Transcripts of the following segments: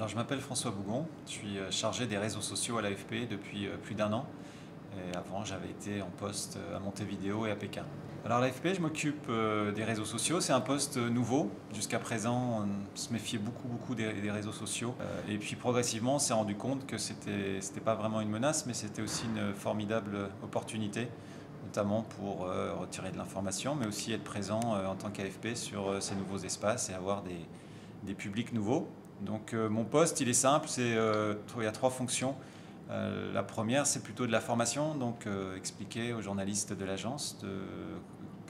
Alors, je m'appelle François Bougon, je suis chargé des réseaux sociaux à l'AFP depuis plus d'un an. Et avant, j'avais été en poste à Montevideo et à Pékin. Alors, à l'AFP, je m'occupe des réseaux sociaux. C'est un poste nouveau. Jusqu'à présent, on se méfiait beaucoup des réseaux sociaux. Et puis, progressivement, on s'est rendu compte que c'était pas vraiment une menace, mais c'était aussi une formidable opportunité, notamment pour retirer de l'information, mais aussi être présent en tant qu'AFP sur ces nouveaux espaces et avoir des publics nouveaux. Donc mon poste, il est simple, il y a trois fonctions. La première, c'est plutôt de la formation, donc expliquer aux journalistes de l'agence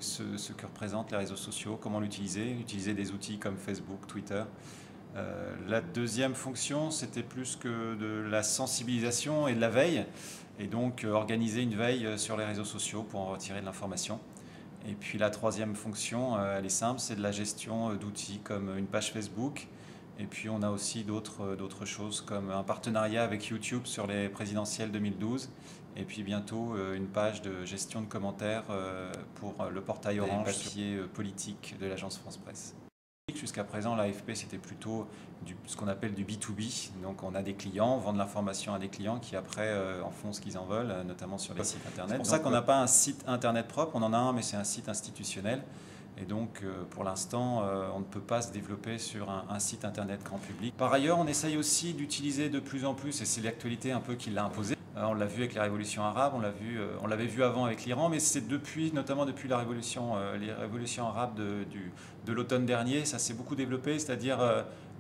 ce que représentent les réseaux sociaux, comment utiliser des outils comme Facebook, Twitter. La deuxième fonction, c'était plus que de la sensibilisation et de la veille, et donc organiser une veille sur les réseaux sociaux pour en retirer de l'information. Et puis la troisième fonction, elle est simple, c'est de la gestion d'outils comme une page Facebook. Et puis on a aussi d'autres choses comme un partenariat avec YouTube sur les présidentielles 2012. Et puis bientôt une page de gestion de commentaires pour le portail Orange, papier politique de l'agence France Presse. Jusqu'à présent, l'AFP, c'était plutôt ce qu'on appelle du B2B. Donc on a des clients, on vend de l'information à des clients qui après en font ce qu'ils en veulent, notamment sur les sites internet. C'est pour ça qu'on n'a pas un site internet propre, on en a un, mais c'est un site institutionnel. Et donc pour l'instant, on ne peut pas se développer sur un site internet grand public. Par ailleurs, on essaye aussi d'utiliser de plus en plus, et c'est l'actualité un peu qui l'a imposé. On l'a vu avec les révolutions arabes, on l'avait vu avant avec l'Iran, mais c'est notamment depuis les révolutions arabes de l'automne dernier, ça s'est beaucoup développé, c'est-à-dire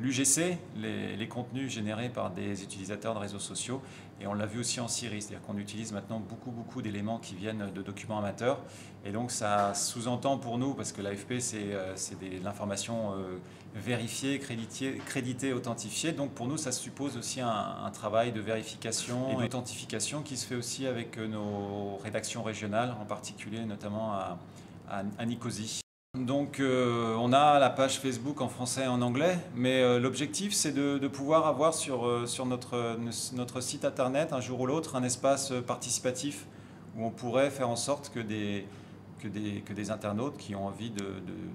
l'UGC, les contenus générés par des utilisateurs de réseaux sociaux, et on l'a vu aussi en Syrie, c'est-à-dire qu'on utilise maintenant beaucoup d'éléments qui viennent de documents amateurs, et donc ça sous-entend pour nous, parce que l'AFP c'est de l'information vérifiée, créditée, authentifiée, donc pour nous ça suppose aussi un travail de vérification et d'authentification qui se fait aussi avec nos rédactions régionales, en particulier notamment à Nicosie. Donc on a la page Facebook en français et en anglais, mais l'objectif c'est de pouvoir avoir sur notre site internet un jour ou l'autre un espace participatif où on pourrait faire en sorte que des internautes qui ont envie de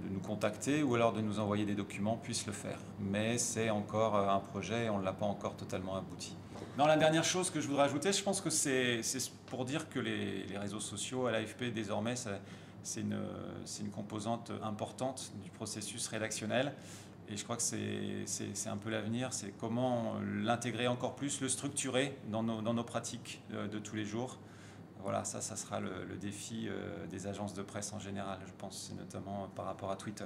nous contacter ou alors de nous envoyer des documents puissent le faire. Mais c'est encore un projet et on ne l'a pas encore totalement abouti. Non, la dernière chose que je voudrais ajouter, je pense que c'est pour dire que les réseaux sociaux à l'AFP désormais, c'est une composante importante du processus rédactionnel. Et je crois que c'est un peu l'avenir, c'est comment l'intégrer encore plus, le structurer dans nos pratiques de tous les jours. Voilà, ça sera le défi des agences de presse en général, je pense, notamment par rapport à Twitter.